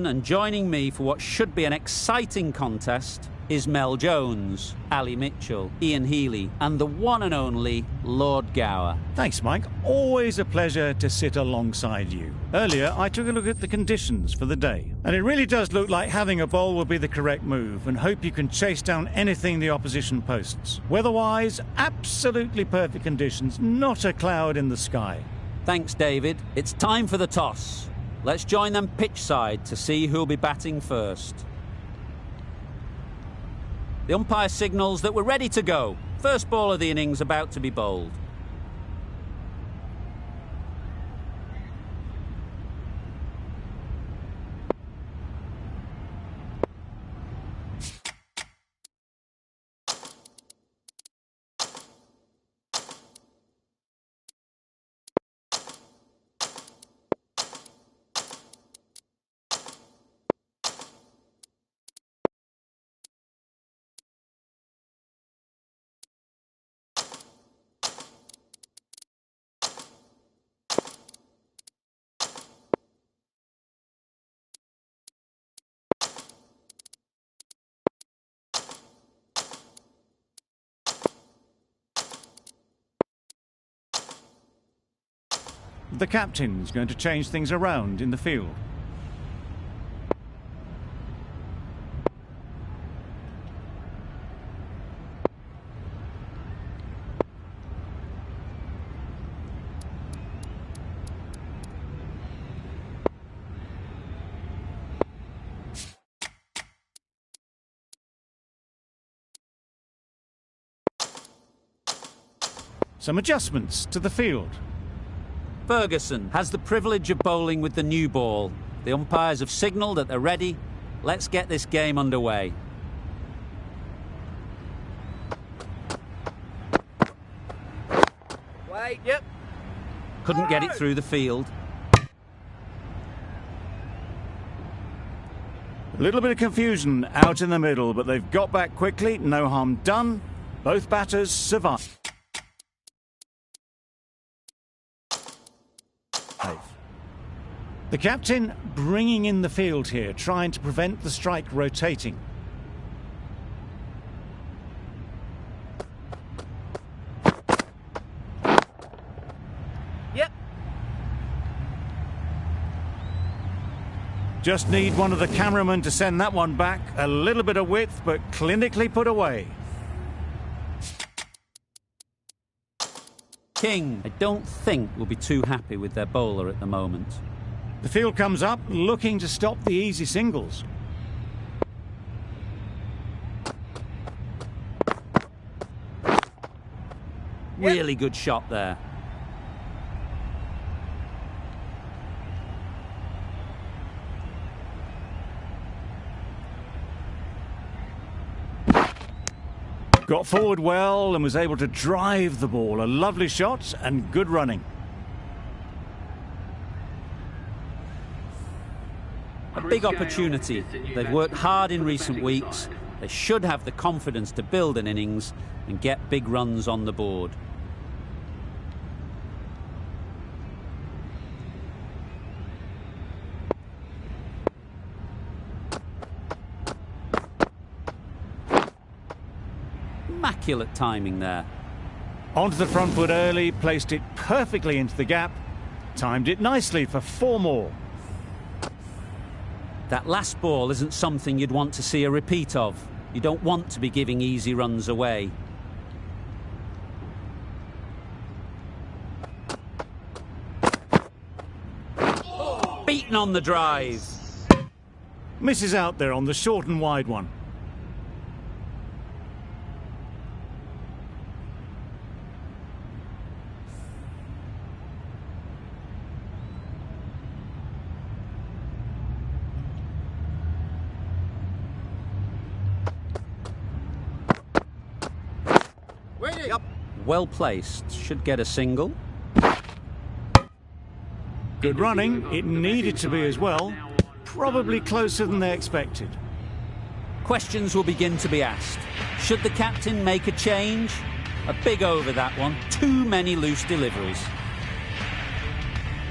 Ferguson, and joining me for what should be an exciting contest is Mel Jones, Ali Mitchell, Ian Healy, and the one and only Lord Gower. Thanks, Mike. Always a pleasure to sit alongside you. Earlier, I took a look at the conditions for the day, and it really does look like having a bowl will be the correct move, and hope you can chase down anything the opposition posts. Weather-wise, absolutely perfect conditions, not a cloud in the sky. Thanks, David. It's time for the toss. Let's join them pitch side to see who'll be batting first. The umpire signals that we're ready to go. First ball of the innings about to be bowled. The captain's going to change things around in the field. Some adjustments to the field. Ferguson has the privilege of bowling with the new ball. The umpires have signalled that they're ready. Let's get this game underway. Wait, yep. Couldn't get it through the field. A little bit of confusion out in the middle, but they've got back quickly. No harm done. Both batters survive. The captain bringing in the field here, trying to prevent the strike rotating. Yep. Just need one of the cameramen to send that one back. A little bit of width, but clinically put away. King, I don't think, will be too happy with their bowler at the moment. The field comes up, looking to stop the easy singles. Really good shot there. Got forward well and was able to drive the ball. A lovely shot and good running. A big opportunity. They've worked hard in recent weeks. They should have the confidence to build an innings and get big runs on the board. Immaculate timing there. Onto the front foot early, placed it perfectly into the gap. Timed it nicely for 4 more. That last ball isn't something you'd want to see a repeat of. You don't want to be giving easy runs away. Beaten on the drive. Misses out there on the short and wide one. Yep. Well placed. Should get a single. Good running. It needed to be as well. Probably closer than they expected. Questions will begin to be asked. Should the captain make a change? A big over that one. Too many loose deliveries.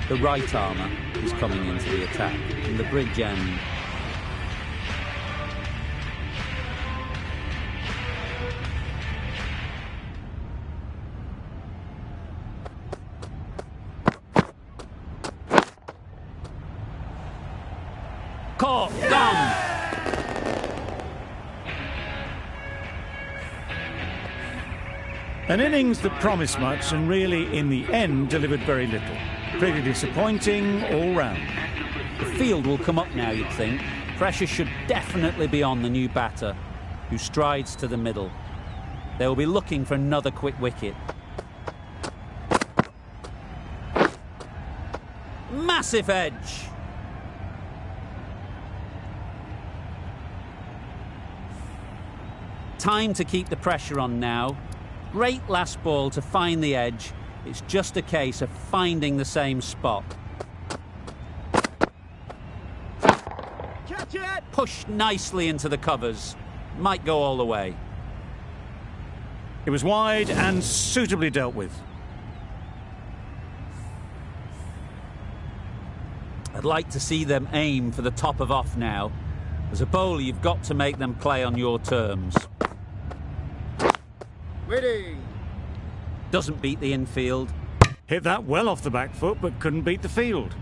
The right armour is coming into the attack. And the bridge end Caught. Gone. An innings that promised much and really, in the end, delivered very little. Pretty disappointing all round. The field will come up now, you'd think. Pressure should definitely be on the new batter, who strides to the middle. They will be looking for another quick wicket. Massive edge. Time to keep the pressure on now. Great last ball to find the edge. It's just a case of finding the same spot. Catch it! Pushed nicely into the covers. Might go all the way. It was wide and suitably dealt with. I'd like to see them aim for the top of off now. As a bowler, you've got to make them play on your terms. Waiting. Doesn't beat the infield. Hit that well off the back foot, but couldn't beat the field.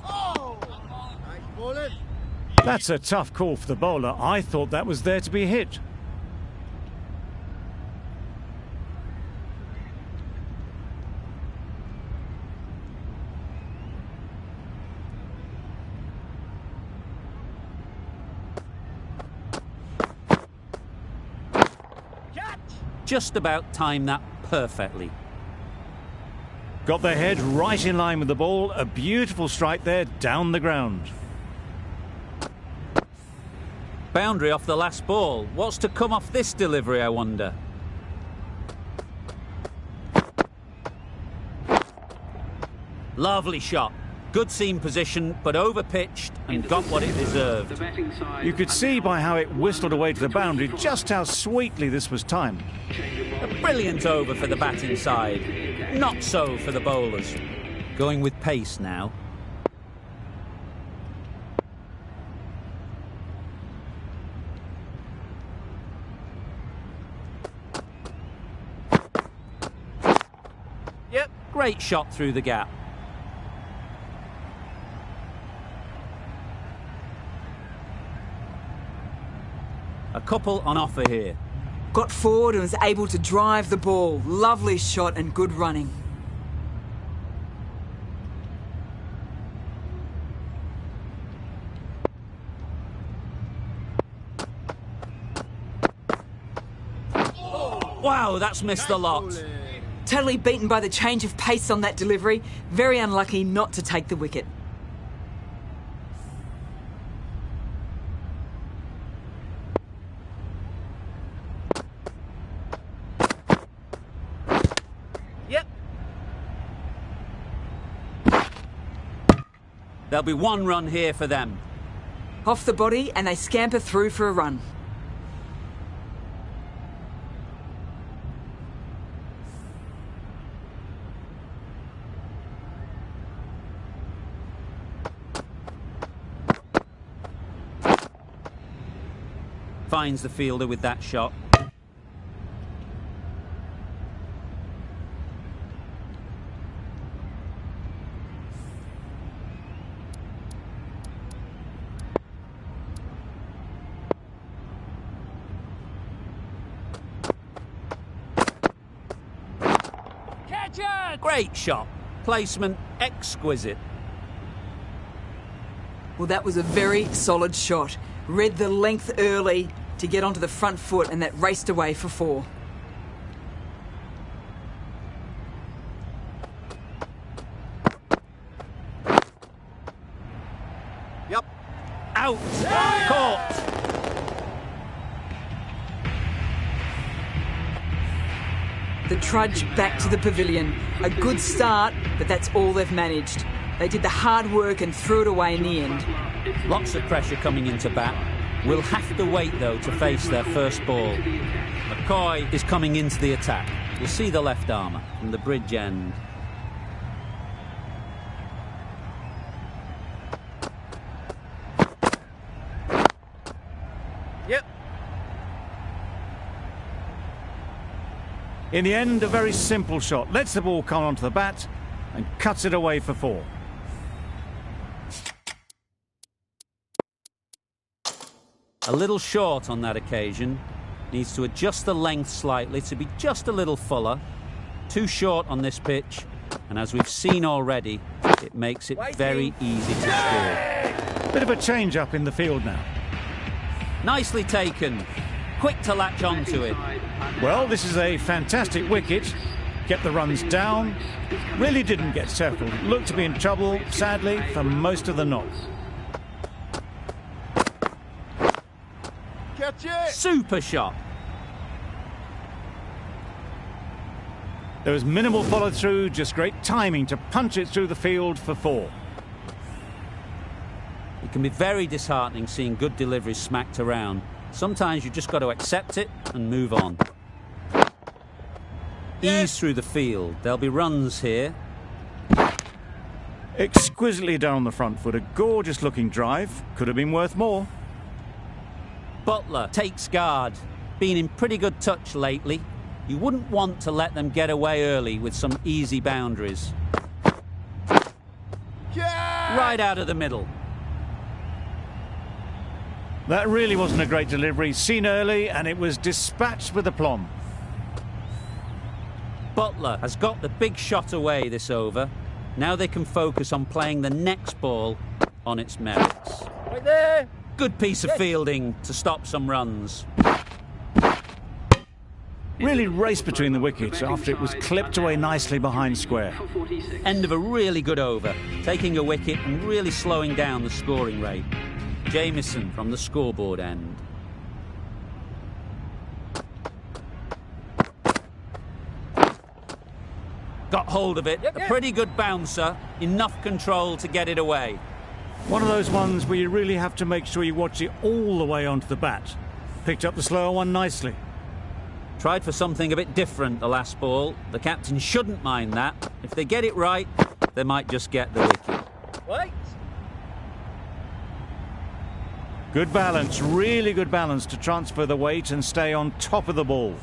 Oh! Nice bowling. That's a tough call for the bowler. I thought that was there to be hit. Just about timed that perfectly. Got their head right in line with the ball. A beautiful strike there down the ground. Boundary off the last ball. What's to come off this delivery, I wonder? Lovely shot. Good seam position, but over-pitched and got what it deserved. You could see by how it whistled away to the boundary just how sweetly this was timed. A brilliant over for the batting side. Not so for the bowlers. Going with pace now. Yep, great shot through the gap. A couple on offer here. Got forward and was able to drive the ball. Lovely shot and good running. Wow, that's missed the lot. Totally beaten by the change of pace on that delivery. Very unlucky not to take the wicket. There'll be one run here for them. Off the body and they scamper through for a run. Finds the fielder with that shot. Great shot. Placement exquisite. Well, that was a very solid shot. Read the length early to get onto the front foot and that raced away for 4. Yep. Out. Caught. The trudge back to the pavilion. A good start, but that's all they've managed. They did the hard work and threw it away in the end. Lots of pressure coming into bat. We'll have to wait, though, to face their first ball. McCoy is coming into the attack. We'll see the left armour from the bridge end. Yep. In the end, a very simple shot. Lets the ball come onto the bat and cuts it away for 4. A little short on that occasion. Needs to adjust the length slightly to be just a little fuller. Too short on this pitch, and as we've seen already, it makes it very easy to score. Bit of a change-up in the field now. Nicely taken. Quick to latch onto it. Well, this is a fantastic wicket. Kept the runs down. Really didn't get settled. Looked to be in trouble, sadly, for most of the knock. Catch it! Super shot. There was minimal follow-through, just great timing to punch it through the field for 4. It can be very disheartening seeing good deliveries smacked around. Sometimes you just got to accept it and move on. Ease through the field. There'll be runs here. Exquisitely done on the front foot. A gorgeous-looking drive. Could have been worth more. Buttler takes guard. Been in pretty good touch lately. You wouldn't want to let them get away early with some easy boundaries. Right out of the middle. That really wasn't a great delivery. Seen early, and it was dispatched with aplomb. Buttler has got the big shot away this over. Now they can focus on playing the next ball on its merits. Right there! Good piece of fielding to stop some runs. Really raced between the wickets after it was clipped away nicely behind square. End of a really good over. Taking a wicket and really slowing down the scoring rate. Jamieson from the scoreboard end. Got hold of it. A pretty good bouncer. Enough control to get it away. One of those ones where you really have to make sure you watch it all the way onto the bat. Picked up the slower one nicely. Tried for something a bit different the last ball. The captain shouldn't mind that. If they get it right, they might just get the wicket. Wait! Good balance, really good balance to transfer the weight and stay on top of the ball.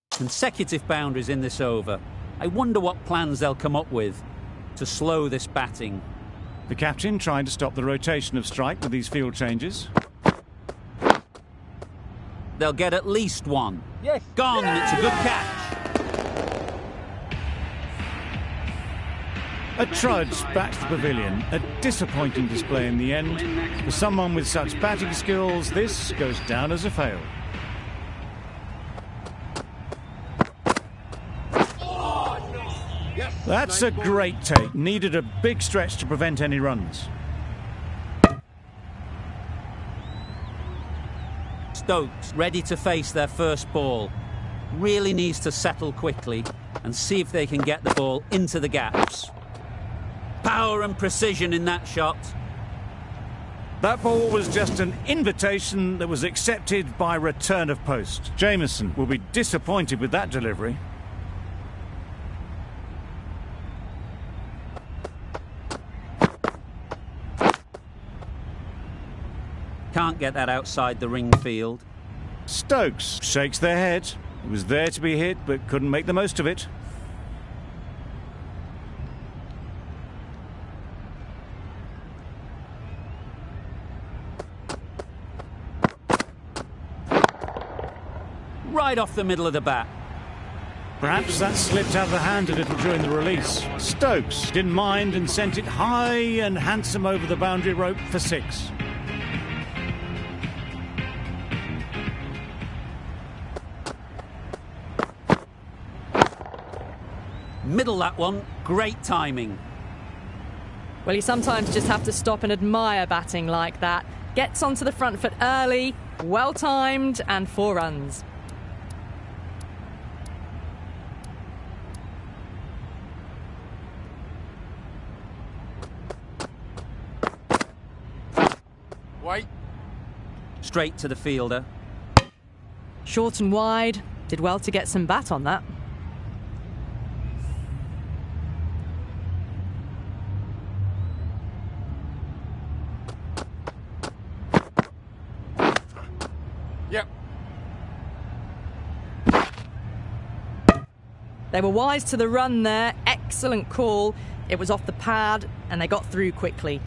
Consecutive boundaries in this over. I wonder what plans they'll come up with to slow this batting. The captain trying to stop the rotation of strike with these field changes. They'll get at least one. Yes! Gone, it's a good catch. A trudge back to the pavilion. A disappointing display in the end. For someone with such batting skills, this goes down as a fail. That's a great take. Needed a big stretch to prevent any runs. Stokes ready to face their first ball. Really needs to settle quickly and see if they can get the ball into the gaps. Power and precision in that shot. That ball was just an invitation that was accepted by return of post. Jamieson will be disappointed with that delivery. Can't get that outside the ring field. Stokes shakes their head. It was there to be hit, but couldn't make the most of it. Right off the middle of the bat. Perhaps that slipped out of the hand a little during the release. Stokes didn't mind and sent it high and handsome over the boundary rope for 6. Middle that one, great timing. Well, you sometimes just have to stop and admire batting like that. Gets onto the front foot early, well timed, and 4 runs. Wait! Straight to the fielder. Short and wide, did well to get some bat on that. Yep. They were wise to the run there. Excellent call. It was off the pad and they got through quickly.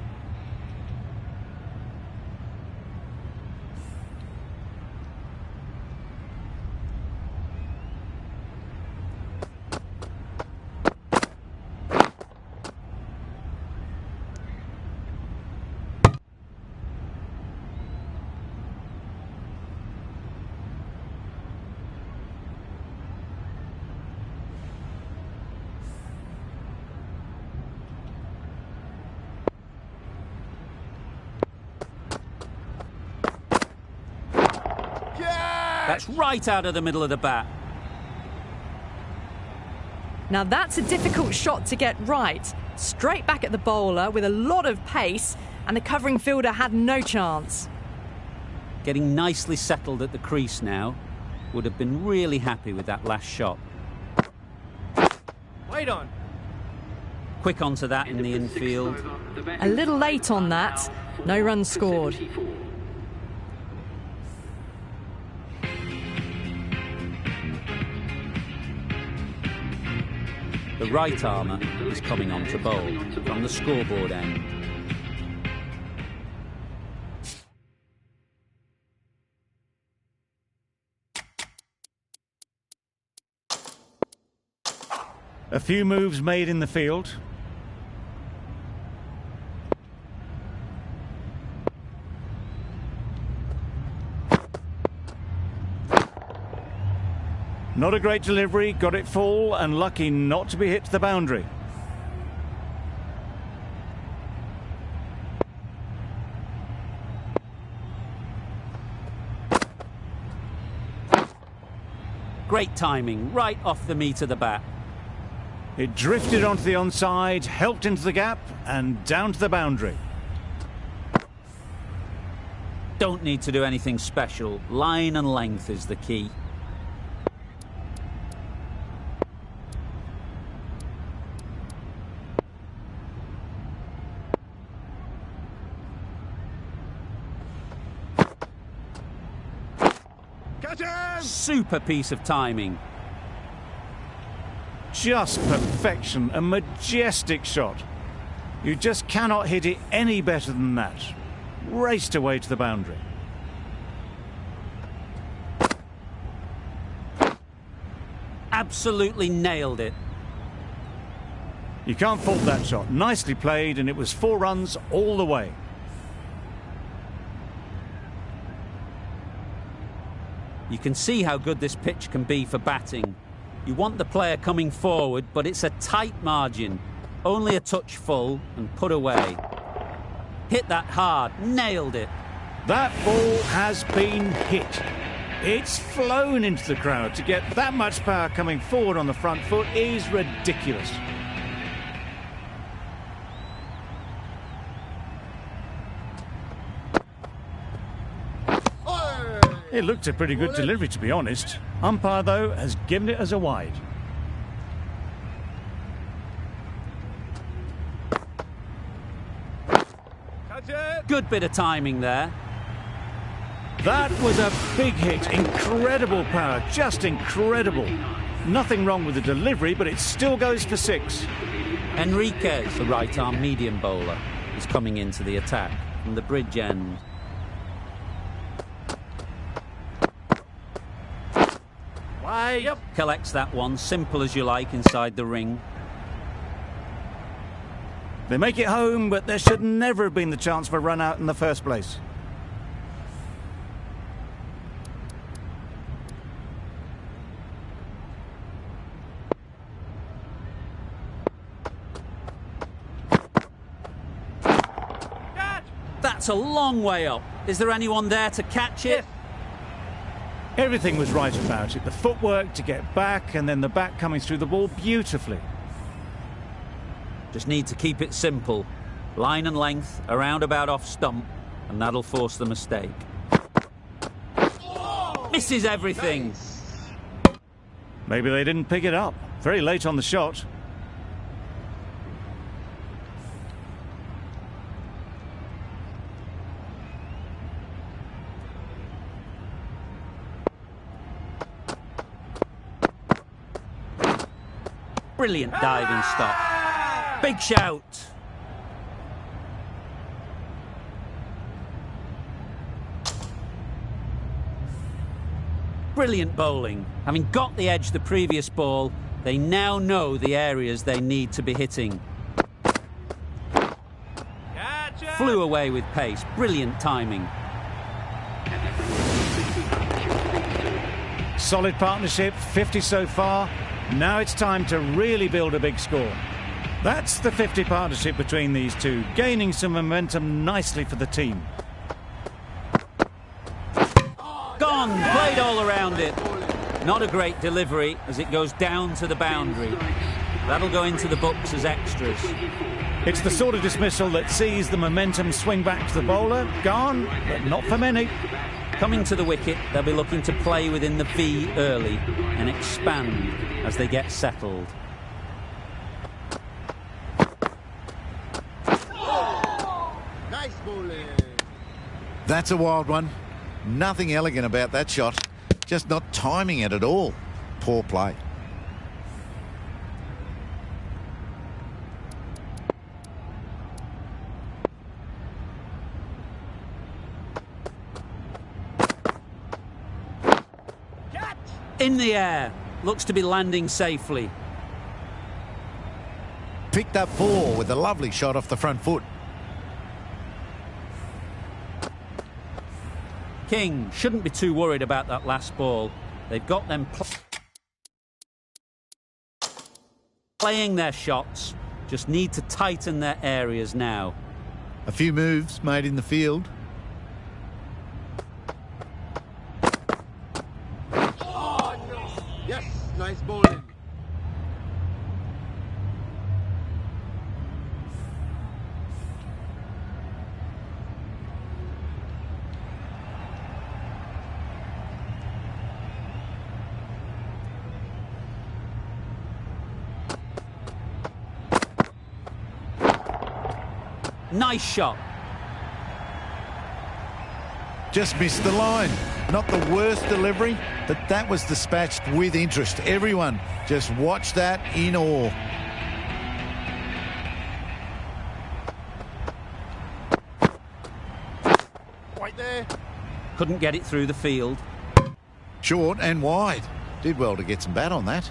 That's right out of the middle of the bat. Now that's a difficult shot to get right. Straight back at the bowler with a lot of pace, and the covering fielder had no chance. Getting nicely settled at the crease now. Would have been really happy with that last shot. Wait on. Quick onto that in the infield. A little late on that. No runs scored. The right armour is coming on to bowl from the scoreboard end. A few moves made in the field. Not a great delivery, got it full and lucky not to be hit to the boundary. Great timing, right off the meat of the bat. It drifted onto the onside, helped into the gap and down to the boundary. Don't need to do anything special. Line and length is the key. Super piece of timing. Just perfection, a majestic shot. You just cannot hit it any better than that. Raced away to the boundary. Absolutely nailed it. You can't fault that shot. Nicely played, and it was 4 runs all the way. You can see how good this pitch can be for batting. You want the player coming forward, but it's a tight margin. Only a touch full and put away. Hit that hard, nailed it. That ball has been hit. It's flown into the crowd. To get that much power coming forward on the front foot is ridiculous. It looked a pretty good delivery, to be honest. Umpire, though, has given it as a wide. Good bit of timing there. That was a big hit. Incredible power, just incredible. Nothing wrong with the delivery, but it still goes for 6. Enriquez, the right-arm medium bowler, is coming into the attack from the bridge end. Yep. Collects that one, simple as you like, inside the ring. They make it home, but there should never have been the chance for a run out in the first place. That's a long way up. Is there anyone there to catch it? Everything was right about it. The footwork to get back and then the bat coming through the ball beautifully. Just need to keep it simple. Line and length, around about off stump, and that'll force the mistake. Misses everything. Maybe they didn't pick it up. Very late on the shot. Brilliant diving stop. Big shout. Brilliant bowling. Having got the edge the previous ball, they now know the areas they need to be hitting. Gotcha. Flew away with pace. Brilliant timing. Solid partnership, 50 so far. Now it's time to really build a big score. That's the 50 partnership between these two, gaining some momentum nicely for the team. Gone, played all around it. Not a great delivery as it goes down to the boundary. That'll go into the books as extras. It's the sort of dismissal that sees the momentum swing back to the bowler. Gone, but not for many. Coming to the wicket, they'll be looking to play within the V early and expand as they get settled. Nice bowling. That's a wild one. Nothing elegant about that shot. Just not timing it at all. Poor play. In the air. Looks to be landing safely. Picked up 4 with a lovely shot off the front foot. King shouldn't be too worried about that last ball. They've got them playing their shots. Just need to tighten their areas now. A few moves made in the field. Yes, nice bowling. Nice shot. Just missed the line. Not the worst delivery, but that was dispatched with interest. Everyone just watched that in awe. Right there. Couldn't get it through the field. Short and wide. Did well to get some bat on that.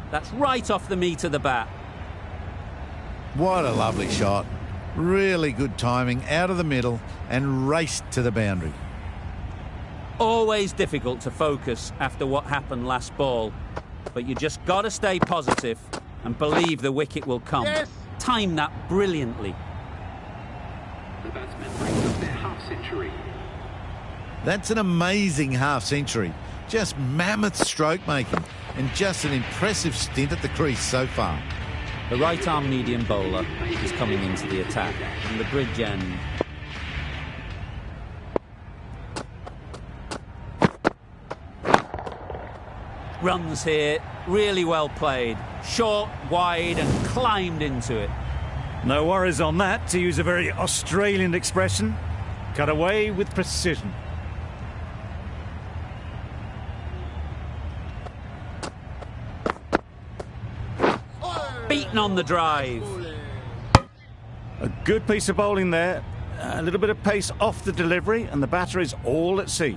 That's right off the meat of the bat. What a lovely shot. Really good timing out of the middle and raced to the boundary. Always difficult to focus after what happened last ball. But you just got to stay positive and believe the wicket will come. Yes. Time that brilliantly. The batsmen break up their half-century. That's an amazing half-century. Just mammoth stroke making and just an impressive stint at the crease so far. The right-arm medium bowler is coming into the attack from the bridge end. Runs here, really well played. Short, wide and climbed into it. No worries on that, to use a very Australian expression. Cut away with precision. Beaten on the drive. A good piece of bowling there. A little bit of pace off the delivery, and the batter is all at sea.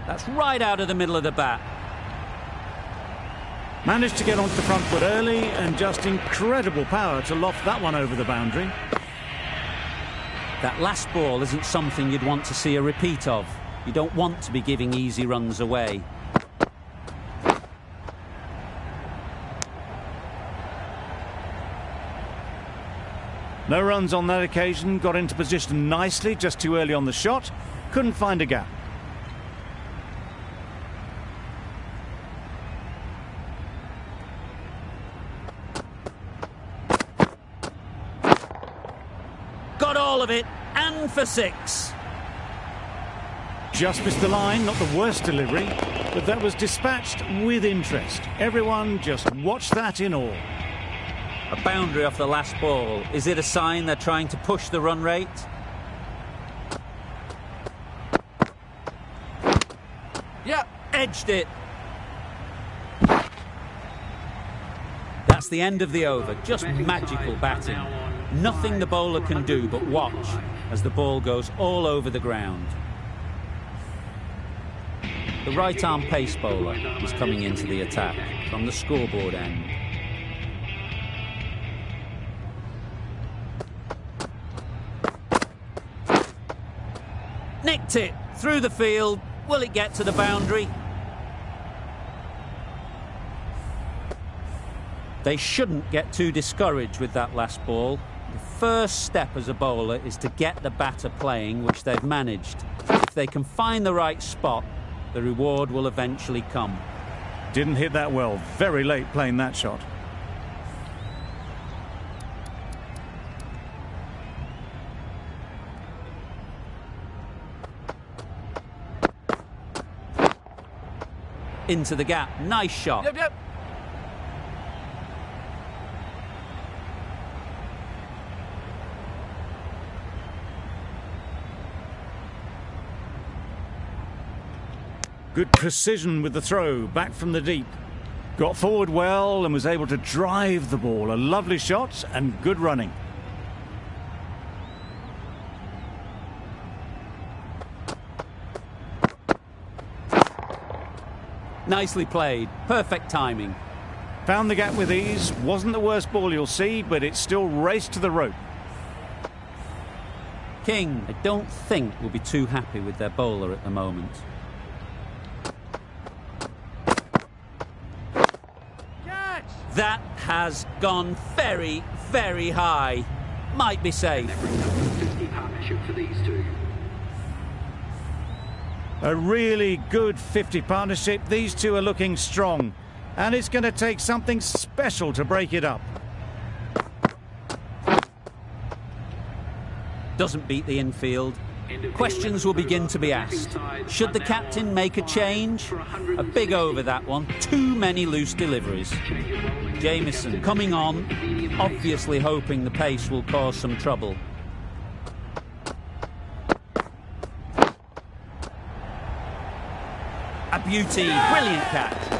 That's right out of the middle of the bat. Managed to get onto the front foot early and just incredible power to loft that one over the boundary. That last ball isn't something you'd want to see a repeat of. You don't want to be giving easy runs away. No runs on that occasion, got into position nicely, just too early on the shot. Couldn't find a gap. got all of it, and for 6. Just missed the line, not the worst delivery, but that was dispatched with interest. Everyone just watched that in awe. A boundary off the last ball. Is it a sign they're trying to push the run rate? Yeah, edged it. That's the end of the over. Just magical batting. Nothing the bowler can do but watch as the ball goes all over the ground. The right-arm pace bowler is coming into the attack from the scoreboard end. Nicked it through the field. Will it get to the boundary? They shouldn't get too discouraged with that last ball. The first step as a bowler is to get the batter playing, which they've managed. If they can find the right spot, the reward will eventually come. Didn't hit that well. Very late playing that shot. Into the gap. Nice shot. Yep. Good precision with the throw, back from the deep. Got forward well and was able to drive the ball. A lovely shot and good running. Nicely played. Perfect timing. Found the gap with ease. Wasn't the worst ball you'll see, but it still raced to the rope. King, I don't think, will be too happy with their bowler at the moment. That has gone very, very high. Might be safe. 50 partnership for these two. A really good 50 partnership. These two are looking strong. And it's going to take something special to break it up. Doesn't beat the infield. Questions will begin to be asked. Should the captain make a change? A big over, that one. Too many loose deliveries. Jamieson coming on, obviously hoping the pace will cause some trouble. A beauty, brilliant catch.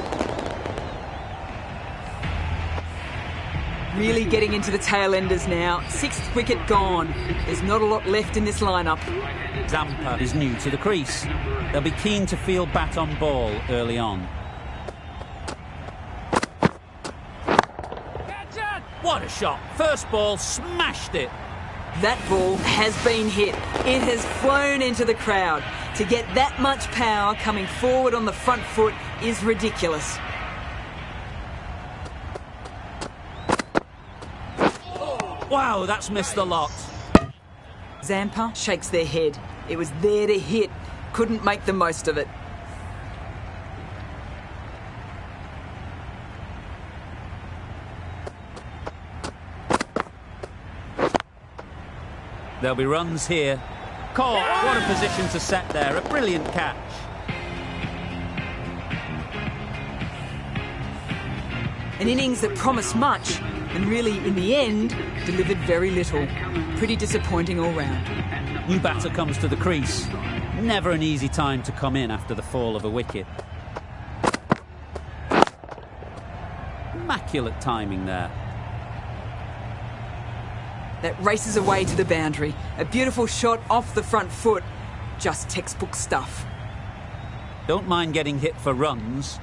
Really getting into the tail enders now. 6th wicket gone. There's not a lot left in this lineup. Zampa is new to the crease. They'll be keen to field bat on ball early on. What a shot. First ball, smashed it. That ball has been hit. It has flown into the crowd. To get that much power coming forward on the front foot is ridiculous. Wow, that's missed a lot. Zampa shakes their head. It was there to hit. Couldn't make the most of it. There'll be runs here. Caught. What a position to set there. A brilliant catch. An innings that promised much and really, in the end, delivered very little. Pretty disappointing all round. New batter comes to the crease. Never an easy time to come in after the fall of a wicket. Immaculate timing there. That races away to the boundary. A beautiful shot off the front foot. Just textbook stuff. Don't mind getting hit for runs.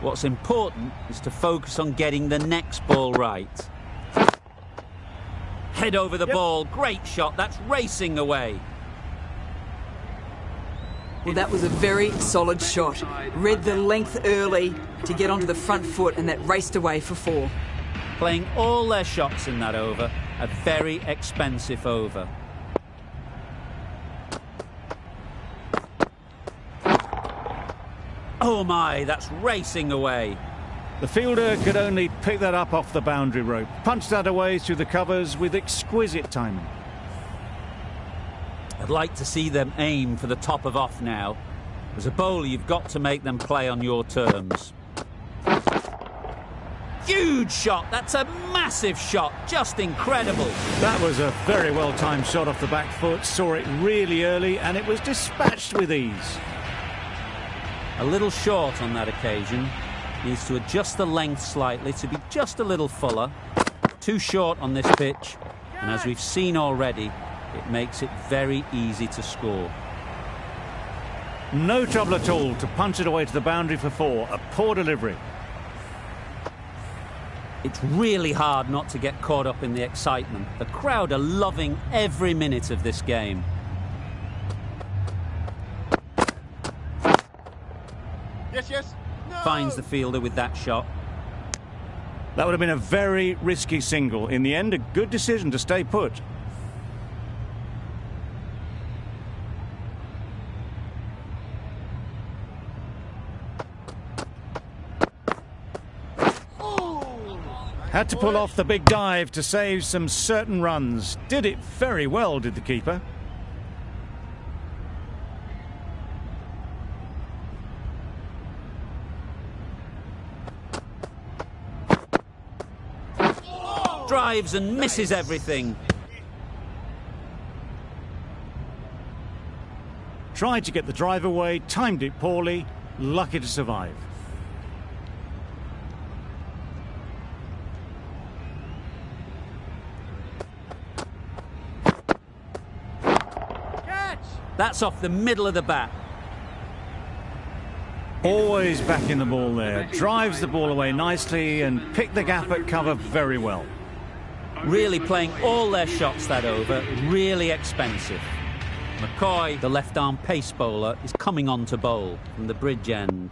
What's important is to focus on getting the next ball right. Head over the ball. Great shot. That's racing away. Well, that was a very solid shot. Read the length early to get onto the front foot, and that raced away for 4. Playing all their shots in that over. A very expensive over. Oh my, that's racing away. The fielder could only pick that up off the boundary rope. Punched that away through the covers with exquisite timing. I'd like to see them aim for the top of off now. As a bowler, you've got to make them play on your terms. Huge shot! That's a massive shot! Just incredible! That was a very well-timed shot off the back foot. Saw it really early and it was dispatched with ease. A little short on that occasion. Needs to adjust the length slightly to be just a little fuller. Too short on this pitch. And as we've seen already, it makes it very easy to score. No trouble at all to punch it away to the boundary for 4. A poor delivery. It's really hard not to get caught up in the excitement. The crowd are loving every minute of this game. Yes, yes. No. Finds the fielder with that shot. That would have been a very risky single. In the end, a good decision to stay put. Had to pull off the big dive to save some certain runs. Did it very well, did the keeper. Drives and misses everything. Tried to get the drive away, timed it poorly, lucky to survive. That's off the middle of the bat. Always backing the ball there. Drives the ball away nicely and picked the gap at cover very well. Really playing all their shots that over. Really expensive. McCoy, the left-arm pace bowler, is coming on to bowl from the bridge end.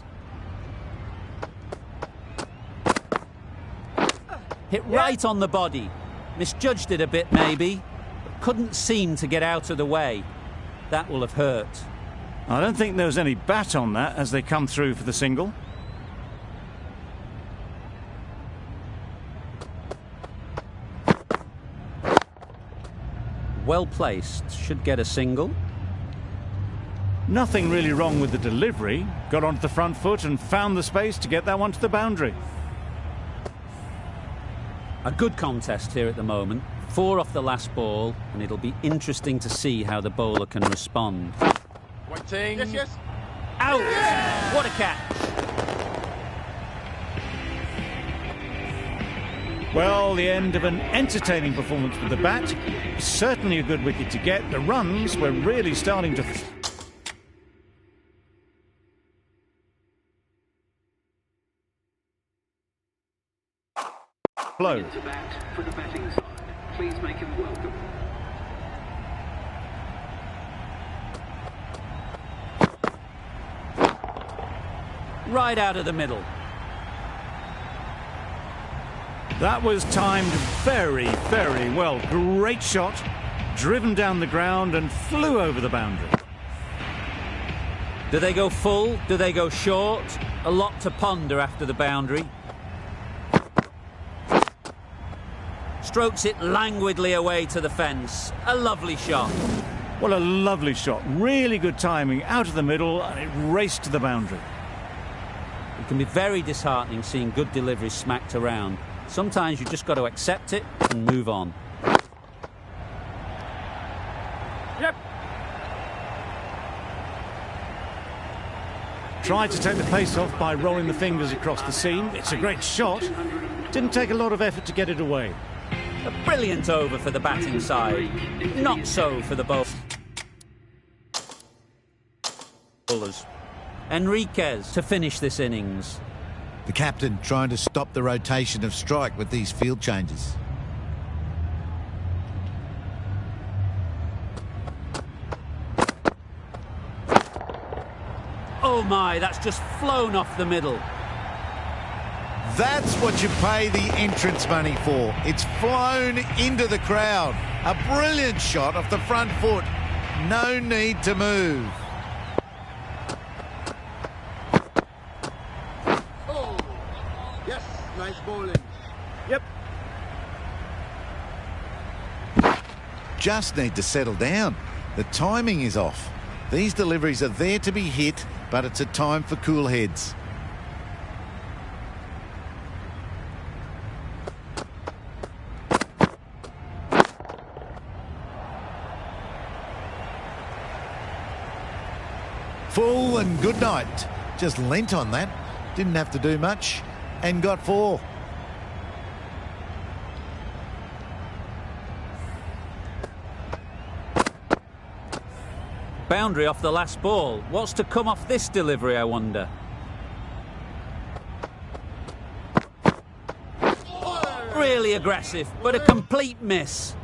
Hit right on the body. Misjudged it a bit maybe, but couldn't seem to get out of the way. That will have hurt. I don't think there was any bat on that as they come through for the single. Well placed, should get a single. Nothing really wrong with the delivery. Got onto the front foot and found the space to get that one to the boundary. A good contest here at the moment. 4 off the last ball, and it'll be interesting to see how the bowler can respond. Waiting. Yes, yes. Out! What a catch! Well, the end of an entertaining performance with the bat. Certainly a good wicket to get. The runs were really starting to... flow. To bat for the batting side. Please make him welcome. Right out of the middle. That was timed very, very well. Great shot, driven down the ground and flew over the boundary. Do they go full? Do they go short? A lot to ponder after the boundary. Strokes it languidly away to the fence. A lovely shot. Well, a lovely shot. Really good timing. Out of the middle and it raced to the boundary. It can be very disheartening seeing good deliveries smacked around. Sometimes you just got to accept it and move on. Yep. Tried to take the pace off by rolling the fingers across the seam. It's a great shot. Didn't take a lot of effort to get it away. A brilliant over for the batting side. Not so for the bowlers. Enriquez to finish this innings. The captain trying to stop the rotation of strike with these field changes. Oh my, that's just flown off the middle. That's what you pay the entrance money for. It's flown into the crowd. A brilliant shot off the front foot. No need to move. Oh. Yes, nice bowling. Yep. Just need to settle down. The timing is off. These deliveries are there to be hit, but it's a time for cool heads. Full and good night. Just lent on that. Didn't have to do much and got 4. Boundary off the last ball. What's to come off this delivery, I wonder? Really aggressive, but a complete miss.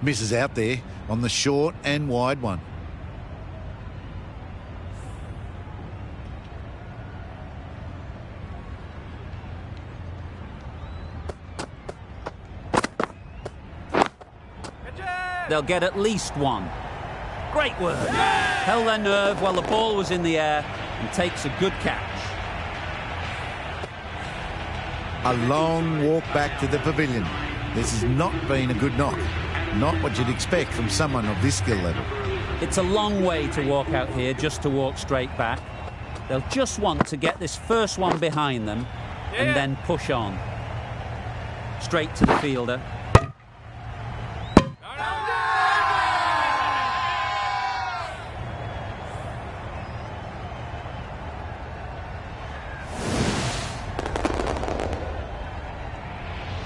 Misses out there on the short and wide one. They'll get at least 1. Great work. Held their nerve while the ball was in the air and takes a good catch. A long walk back to the pavilion. This has not been a good knock. Not what you'd expect from someone of this skill level. It's a long way to walk out here just to walk straight back. They'll just want to get this first one behind them and then push on. Straight to the fielder.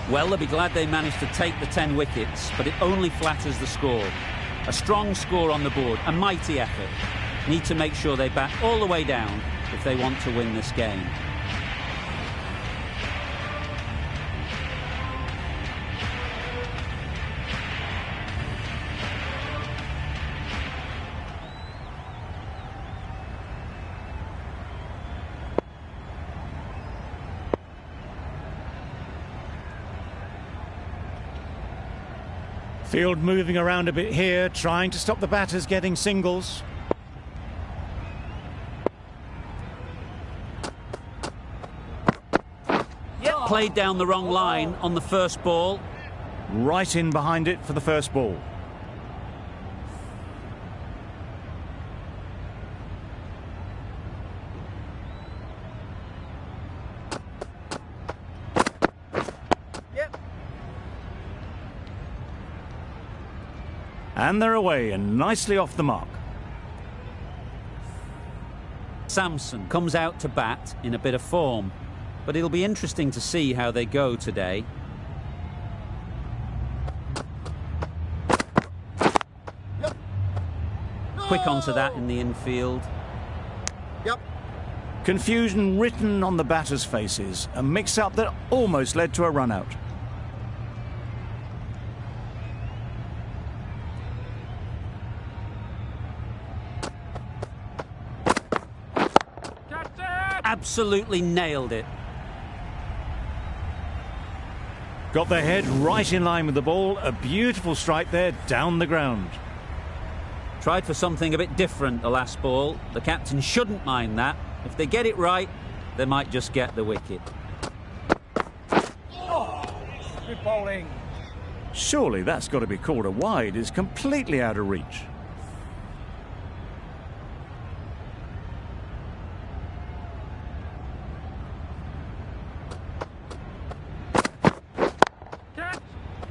Well, they'll be glad they managed to take the 10 wickets, but it only flatters the score. A strong score on the board, a mighty effort. Need to make sure they bat all the way down if they want to win this game. Field moving around a bit here, trying to stop the batters getting singles. Played down the wrong line on the first ball. Right in behind it for the first ball. And they're away and nicely off the mark. Samson comes out to bat in a bit of form, but it'll be interesting to see how they go today. Quick onto that in the infield. Confusion written on the batters' faces, a mix-up that almost led to a run-out. Absolutely nailed it. Got their head right in line with the ball. A beautiful strike there down the ground. Tried for something a bit different the last ball. The captain shouldn't mind that. If they get it right, they might just get the wicket. Good bowling. Surely that's got to be called a wide. It's completely out of reach.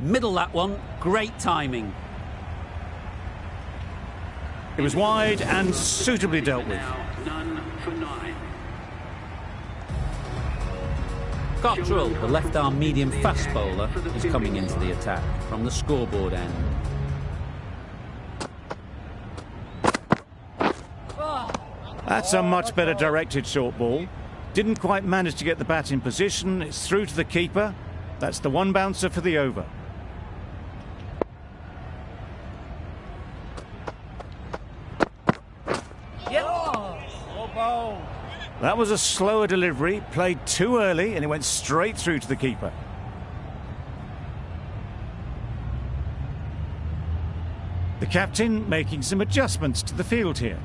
Middle that one, great timing. It was wide and suitably dealt with. None for 9. Cottrell, the left-arm medium fast bowler, is coming into the attack from the scoreboard end. That's a much better directed short ball. Didn't quite manage to get the bat in position. It's through to the keeper. That's the one bouncer for the over. That was a slower delivery, played too early, and it went straight through to the keeper. The captain making some adjustments to the field here.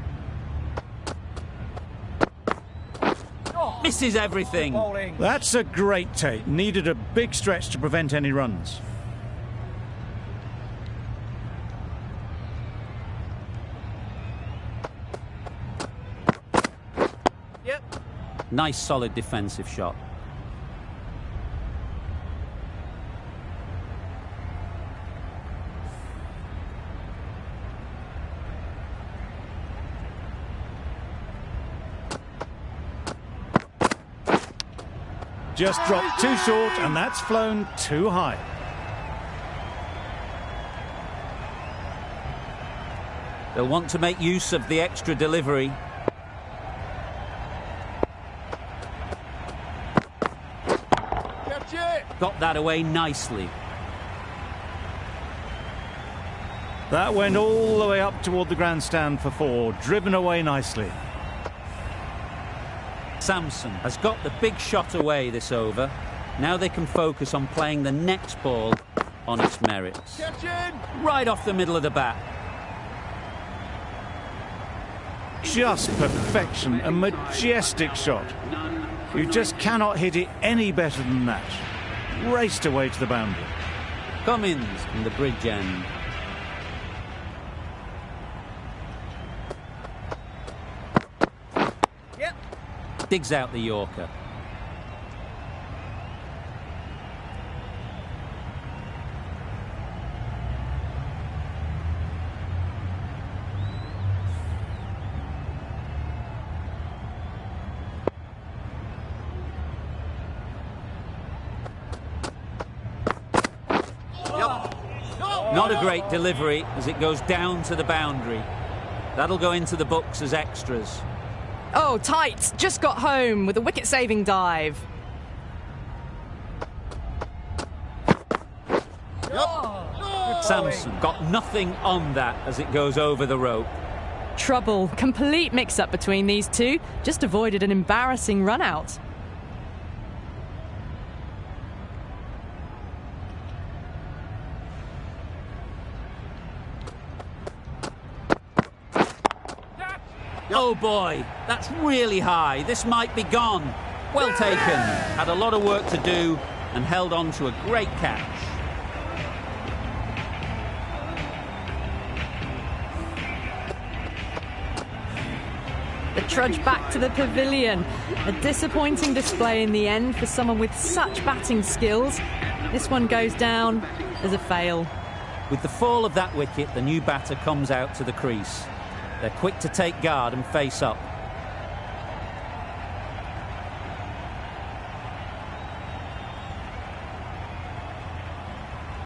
Misses everything. That's a great take. Needed a big stretch to prevent any runs. Nice, solid defensive shot. Just dropped too short, and that's flown too high. They'll want to make use of the extra delivery. Got that away nicely. That went all the way up toward the grandstand for 4, driven away nicely. Samson has got the big shot away this over. Now they can focus on playing the next ball on its merits. Right off the middle of the bat. Just perfection, a majestic shot. You just cannot hit it any better than that. Raced away to the boundary. Cummins from the bridge end. Digs out the Yorker. Not a great delivery as it goes down to the boundary. That'll go into the books as extras. Oh, tight. Just got home with a wicket-saving dive. Samson got nothing on that as it goes over the rope. Trouble. Complete mix-up between these two. Just avoided an embarrassing run-out. Oh boy, that's really high. This might be gone. Well taken. Had a lot of work to do and held on to a great catch. The trudge back to the pavilion. A disappointing display in the end for someone with such batting skills. This one goes down as a fail. With the fall of that wicket, the new batter comes out to the crease. They're quick to take guard and face up.